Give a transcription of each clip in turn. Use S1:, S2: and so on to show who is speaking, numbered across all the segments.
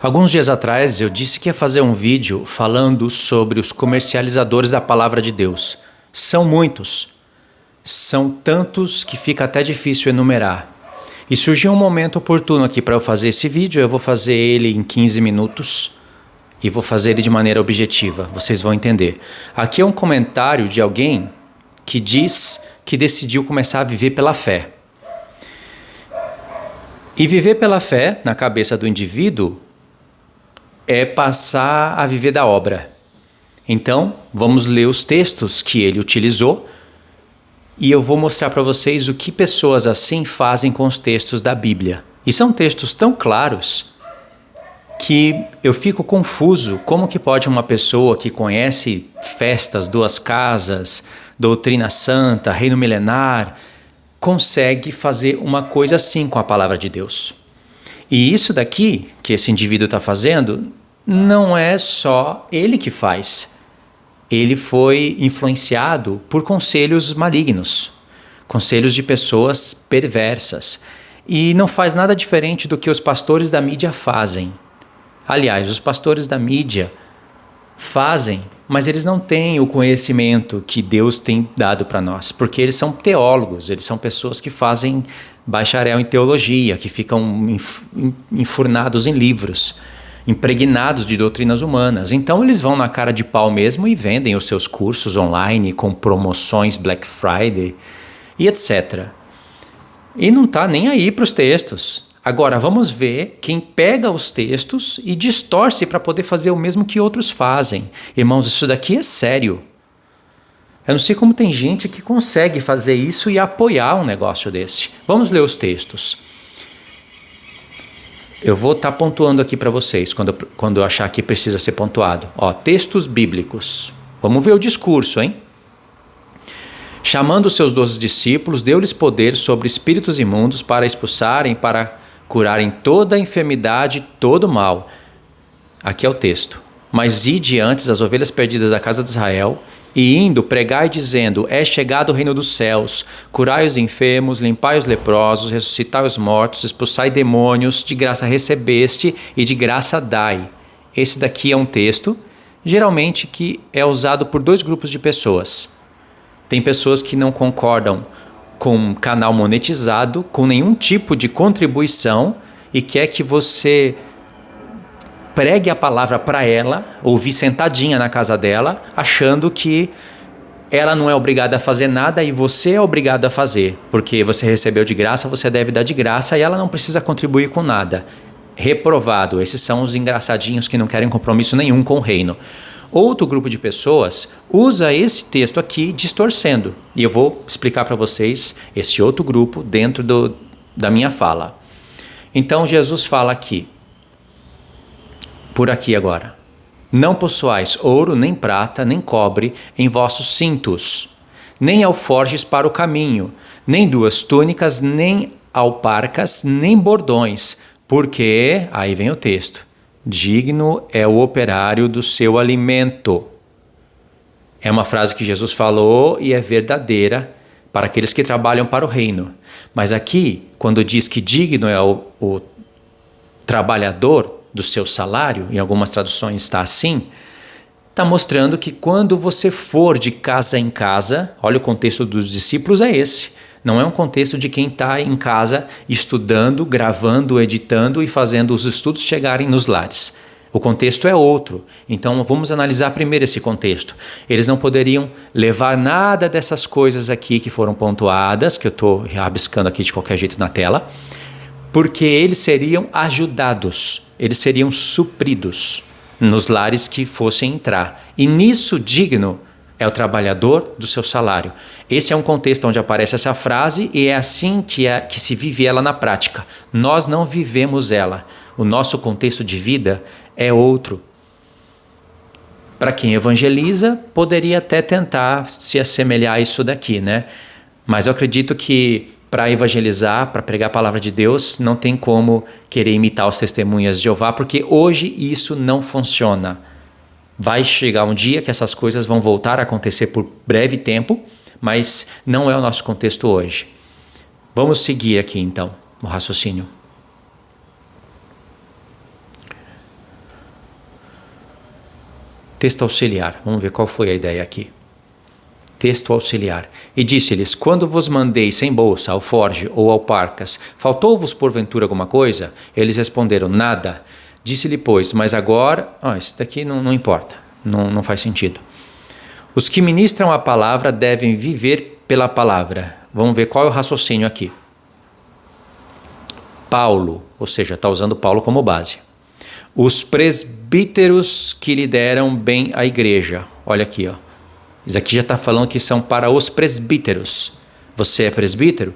S1: Alguns dias atrás eu disse que ia fazer um vídeo falando sobre os comercializadores da palavra de Deus. São muitos. São tantos que fica até difícil enumerar. E surgiu um momento oportuno aqui para eu fazer esse vídeo. Eu vou fazer ele em 15 minutos e vou fazer ele de maneira objetiva. Vocês vão entender. Aqui é um comentário de alguém que diz que decidiu começar a viver pela fé. E viver pela fé, na cabeça do indivíduo, é passar a viver da obra. Então, vamos ler os textos que ele utilizou e eu vou mostrar para vocês o que pessoas assim fazem com os textos da Bíblia. E são textos tão claros que eu fico confuso. Como que pode uma pessoa que conhece festas, duas casas, doutrina santa, reino milenar, consegue fazer uma coisa assim com a palavra de Deus? E isso daqui, que esse indivíduo está fazendo, não é só ele que faz. Ele foi influenciado por conselhos malignos, conselhos de pessoas perversas. E não faz nada diferente do que os pastores da mídia fazem. Aliás, os pastores da mídia fazem, mas eles não têm o conhecimento que Deus tem dado para nós, porque eles são teólogos, eles são pessoas que fazem bacharel em teologia, que ficam enfurnados em livros, impregnados de doutrinas humanas. Então eles vão na cara de pau mesmo e vendem os seus cursos online com promoções Black Friday e etc. E não está nem aí para os textos. Agora vamos ver quem pega os textos e distorce para poder fazer o mesmo que outros fazem. Irmãos, isso daqui é sério. Eu não sei como tem gente que consegue fazer isso e apoiar um negócio desse. Vamos ler os textos. Eu vou estar pontuando aqui para vocês quando eu achar que precisa ser pontuado. Textos bíblicos. Vamos ver o discurso, hein? Chamando os seus 12 discípulos, deu-lhes poder sobre espíritos imundos para expulsarem, para curarem toda a enfermidade, todo o mal. Aqui é o texto. Mas ide antes as ovelhas perdidas da casa de Israel, e indo, pregai dizendo: é chegado o reino dos céus, curai os enfermos, limpai os leprosos, ressuscitai os mortos, expulsai demônios, de graça recebeste e de graça dai. Esse daqui é um texto, geralmente que é usado por dois grupos de pessoas. Tem pessoas que não concordam com canal monetizado, com nenhum tipo de contribuição e quer que você pregue a palavra para ela, ouvir sentadinha na casa dela, achando que ela não é obrigada a fazer nada e você é obrigado a fazer, porque você recebeu de graça, você deve dar de graça e ela não precisa contribuir com nada. Reprovado. Esses são os engraçadinhos que não querem compromisso nenhum com o reino. Outro grupo de pessoas usa esse texto aqui distorcendo. E eu vou explicar para vocês esse outro grupo dentro da minha fala. Então Jesus fala aqui, por aqui agora: não possuais ouro, nem prata, nem cobre em vossos cintos, nem alforjes para o caminho, nem duas túnicas, nem alparcas, nem bordões, porque, aí vem o texto, digno é o operário do seu alimento. É uma frase que Jesus falou e é verdadeira para aqueles que trabalham para o reino. Mas aqui, quando diz que digno é o trabalhador do seu salário, em algumas traduções está assim, está mostrando que quando você for de casa em casa, olha, o contexto dos discípulos é esse. Não é um contexto de quem está em casa estudando, gravando, editando e fazendo os estudos chegarem nos lares. O contexto é outro. Então vamos analisar primeiro esse contexto. Eles não poderiam levar nada dessas coisas aqui que foram pontuadas, que eu estou rabiscando aqui de qualquer jeito na tela, porque eles seriam ajudados, eles seriam supridos nos lares que fossem entrar. E nisso digno é o trabalhador do seu salário. Esse é um contexto onde aparece essa frase e é assim que se vive ela na prática. Nós não vivemos ela. O nosso contexto de vida é outro. Para quem evangeliza, poderia até tentar se assemelhar a isso daqui, né? Mas eu acredito que para evangelizar, para pregar a palavra de Deus, não tem como querer imitar os testemunhas de Jeová, porque hoje isso não funciona. Vai chegar um dia que essas coisas vão voltar a acontecer por breve tempo, mas não é o nosso contexto hoje. Vamos seguir aqui então o raciocínio. texto auxiliar. Vamos ver qual foi a ideia aqui. Texto auxiliar. E disse-lhes: quando vos mandei sem bolsa, alforge ou alparcas, faltou-vos porventura alguma coisa? Eles responderam: nada. Disse-lhe, pois, mas agora... isso daqui não importa, não faz sentido. Os que ministram a palavra devem viver pela palavra. Vamos ver qual é o raciocínio aqui. Paulo, ou seja, está usando Paulo como base. Os presbíteros que lideram bem a igreja. Olha aqui, Isso aqui já está falando que são para os presbíteros. Você é presbítero?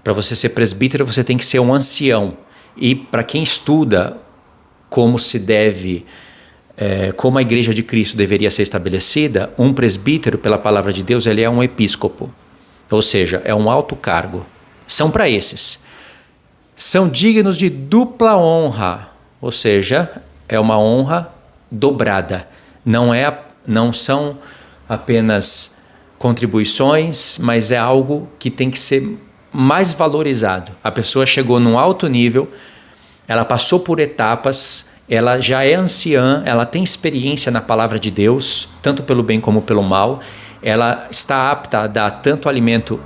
S1: Para você ser presbítero, você tem que ser um ancião. E para quem estuda como se deve, como a igreja de Cristo deveria ser estabelecida, um presbítero, pela palavra de Deus, ele é um episcopo. Ou seja, é um alto cargo. São para esses. São dignos de dupla honra. Ou seja, é uma honra dobrada. Não são apenas contribuições, mas é algo que tem que ser mais valorizado. A pessoa chegou num alto nível, ela passou por etapas, ela já é anciã, ela tem experiência na palavra de Deus, tanto pelo bem como pelo mal. Ela está apta a dar tanto alimento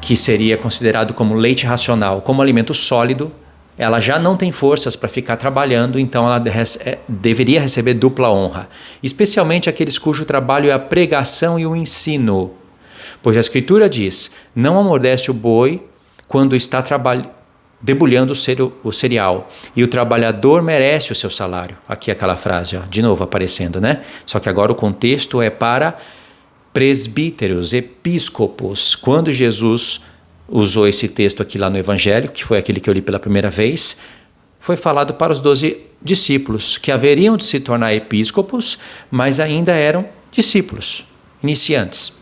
S1: que seria considerado como leite racional, como alimento sólido. Ela já não tem forças para ficar trabalhando, então ela deveria receber dupla honra, especialmente aqueles cujo trabalho é a pregação e o ensino. Pois a Escritura diz: não amordece o boi quando está debulhando o cereal, e o trabalhador merece o seu salário. Aqui aquela frase, de novo aparecendo, né? Só que agora o contexto é para presbíteros, episcopos. Quando Jesus usou esse texto aqui lá no Evangelho, que foi aquele que eu li pela primeira vez, foi falado para os 12 discípulos, que haveriam de se tornar episcopos, mas ainda eram discípulos, iniciantes.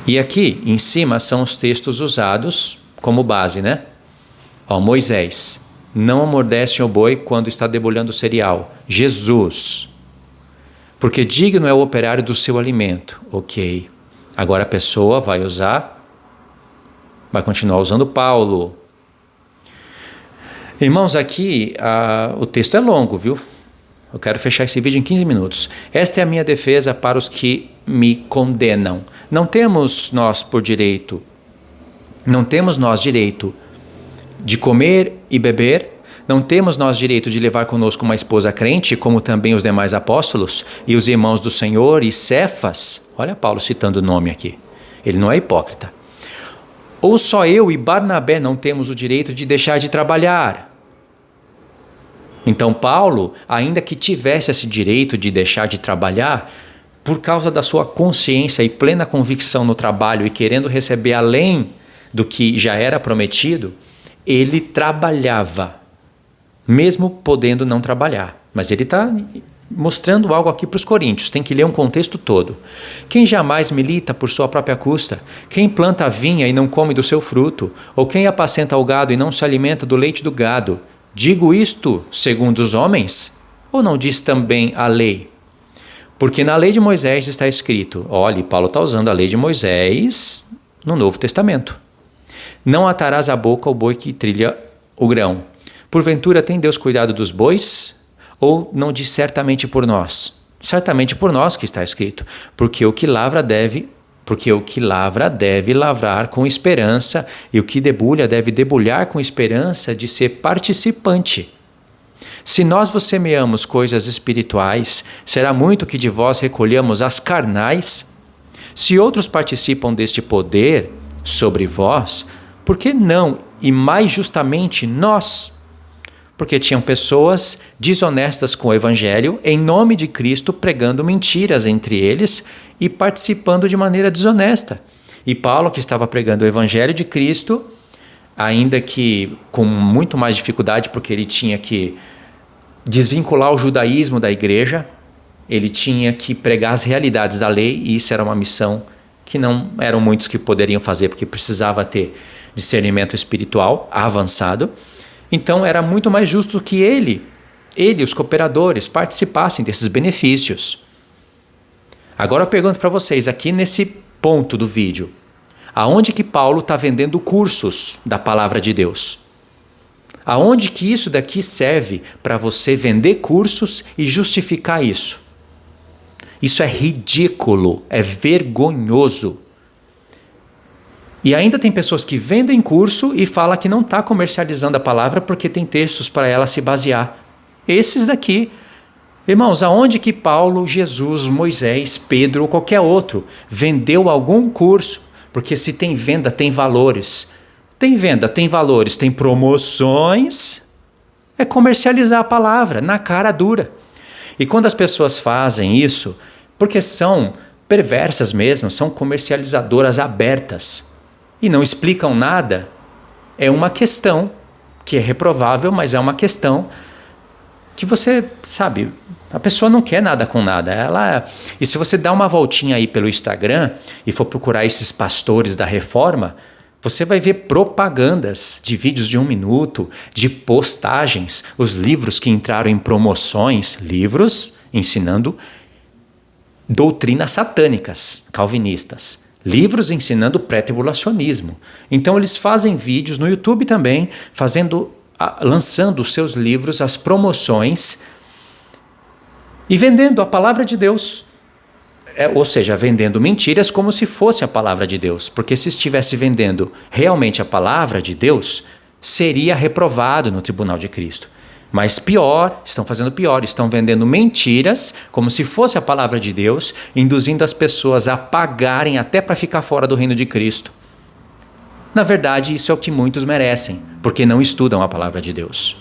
S1: E aqui, em cima, são os textos usados como base, né? Moisés: não amordece o boi quando está debulhando o cereal. Jesus: porque digno é o operário do seu alimento. Ok. Agora a pessoa vai continuar usando Paulo. Irmãos, aqui o texto é longo, viu? Eu quero fechar esse vídeo em 15 minutos. Esta é a minha defesa para os que me condenam. Não temos nós direito de comer e beber. Não temos nós direito de levar conosco uma esposa crente, como também os demais apóstolos e os irmãos do Senhor e Cefas. Olha Paulo citando o nome aqui. Ele não é hipócrita. Ou só eu e Barnabé não temos o direito de deixar de trabalhar? Então Paulo, ainda que tivesse esse direito de deixar de trabalhar, por causa da sua consciência e plena convicção no trabalho e querendo receber além do que já era prometido, ele trabalhava, mesmo podendo não trabalhar. Mas ele está mostrando algo aqui para os coríntios, tem que ler um contexto todo. Quem jamais milita por sua própria custa? Quem planta a vinha e não come do seu fruto? Ou quem apacenta o gado e não se alimenta do leite do gado? Digo isto segundo os homens? Ou não diz também a lei? Porque na lei de Moisés está escrito, olhe, Paulo está usando a lei de Moisés no Novo Testamento: não atarás a boca ao boi que trilha o grão. Porventura tem Deus cuidado dos bois? Ou não diz certamente por nós? Certamente por nós que está escrito, porque o que lavra deve lavrar com esperança, e o que debulha deve debulhar com esperança de ser participante. Se nós vos semeamos coisas espirituais, será muito que de vós recolhamos as carnais? Se outros participam deste poder sobre vós, por que não, e mais justamente nós? Porque tinham pessoas desonestas com o Evangelho, em nome de Cristo, pregando mentiras entre eles e participando de maneira desonesta. E Paulo, que estava pregando o Evangelho de Cristo, ainda que com muito mais dificuldade, porque ele tinha que desvincular o judaísmo da igreja, ele tinha que pregar as realidades da lei, e isso era uma missão que não eram muitos que poderiam fazer, porque precisava ter discernimento espiritual avançado. Então era muito mais justo que ele e os cooperadores participassem desses benefícios. Agora eu pergunto para vocês, aqui nesse ponto do vídeo, aonde que Paulo está vendendo cursos da palavra de Deus? Aonde que isso daqui serve para você vender cursos e justificar isso? Isso é ridículo, é vergonhoso. E ainda tem pessoas que vendem curso e falam que não está comercializando a palavra porque tem textos para ela se basear. Esses daqui. Irmãos, aonde que Paulo, Jesus, Moisés, Pedro ou qualquer outro vendeu algum curso? Porque se tem venda, tem valores. Tem venda, tem valores, tem promoções. É comercializar a palavra na cara dura. E quando as pessoas fazem isso, porque são perversas mesmo, são comercializadoras abertas e não explicam nada, é uma questão que é reprovável, mas é uma questão que você, sabe, a pessoa não quer nada com nada. E se você dá uma voltinha aí pelo Instagram e for procurar esses pastores da reforma, você vai ver propagandas de vídeos de 1 minuto, de postagens, os livros que entraram em promoções, livros ensinando doutrinas satânicas, calvinistas, livros ensinando pré-tribulacionismo. Então eles fazem vídeos no YouTube também, lançando os seus livros, as promoções e vendendo a palavra de Deus. Ou seja, vendendo mentiras como se fosse a palavra de Deus. Porque se estivesse vendendo realmente a palavra de Deus, seria reprovado no tribunal de Cristo. Mas pior, estão fazendo pior, estão vendendo mentiras como se fosse a palavra de Deus, induzindo as pessoas a pagarem até para ficar fora do reino de Cristo. Na verdade, isso é o que muitos merecem, porque não estudam a palavra de Deus.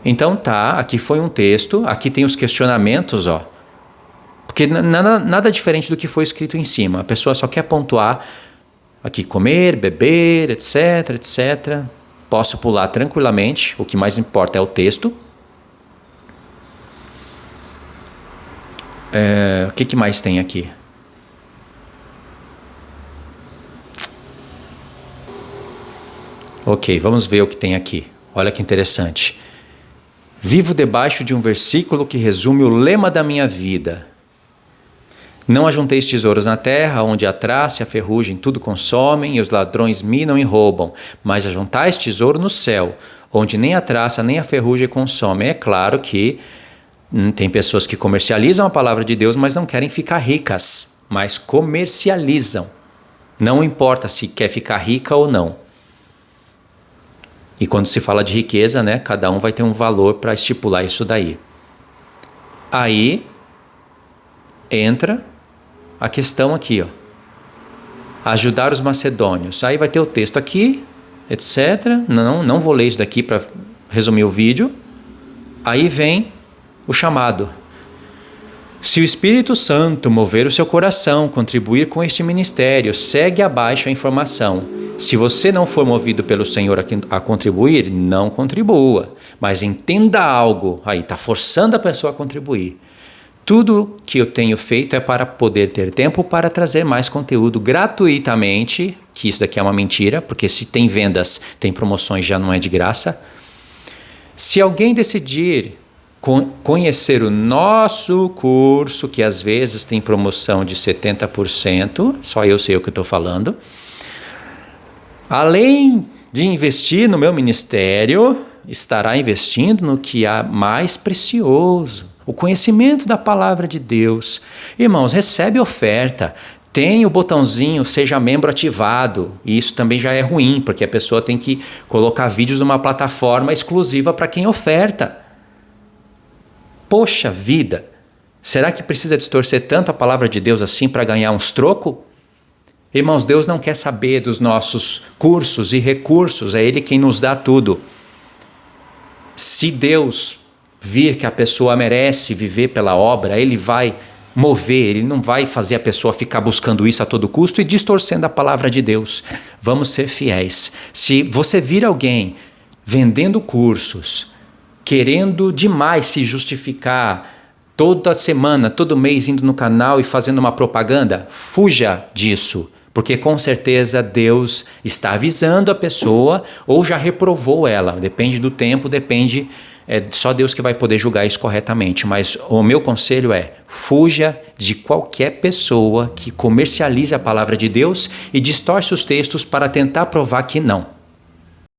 S1: Então tá, aqui foi um texto, aqui tem os questionamentos, ó. Porque nada diferente do que foi escrito em cima. A pessoa só quer pontuar aqui comer, beber, etc, etc. Posso pular tranquilamente, o que mais importa é o texto. O que mais tem aqui? Ok, vamos ver o que tem aqui. Olha que interessante. Vivo debaixo de um versículo que resume o lema da minha vida. Não ajunteis tesouros na terra, onde a traça e a ferrugem tudo consomem, e os ladrões minam e roubam, mas ajuntais tesouro no céu, onde nem a traça nem a ferrugem consomem. É claro que tem pessoas que comercializam a palavra de Deus, mas não querem ficar ricas, mas comercializam. Não importa se quer ficar rica ou não. E quando se fala de riqueza, né, cada um vai ter um valor para estipular isso daí. Aí entra a questão aqui, ó. Ajudar os macedônios. Aí vai ter o texto aqui, etc. Não vou ler isso daqui para resumir o vídeo. Aí vem o chamado. Se o Espírito Santo mover o seu coração, contribuir com este ministério, segue abaixo a informação. Se você não for movido pelo Senhor a contribuir, não contribua. Mas entenda algo. Aí está forçando a pessoa a contribuir. Tudo que eu tenho feito é para poder ter tempo para trazer mais conteúdo gratuitamente, que isso daqui é uma mentira, porque se tem vendas, tem promoções, já não é de graça. Se alguém decidir conhecer o nosso curso, que às vezes tem promoção de 70%, só eu sei o que eu estou falando, além de investir no meu ministério, estará investindo no que há mais precioso, o conhecimento da palavra de Deus. Irmãos, recebe oferta, tem o botãozinho seja membro ativado, e isso também já é ruim, porque a pessoa tem que colocar vídeos numa plataforma exclusiva para quem oferta. Poxa vida, será que precisa distorcer tanto a palavra de Deus assim para ganhar uns trocos? Irmãos, Deus não quer saber dos nossos cursos e recursos, é Ele quem nos dá tudo. Se Deus vir que a pessoa merece viver pela obra, Ele vai mover, Ele não vai fazer a pessoa ficar buscando isso a todo custo e distorcendo a palavra de Deus. Vamos ser fiéis. Se você vir alguém vendendo cursos, querendo demais se justificar, toda semana, todo mês indo no canal e fazendo uma propaganda, fuja disso. Porque com certeza Deus está avisando a pessoa ou já reprovou ela. Depende do tempo, depende... É só Deus que vai poder julgar isso corretamente. Mas o meu conselho é, fuja de qualquer pessoa que comercialize a palavra de Deus e distorce os textos para tentar provar que não.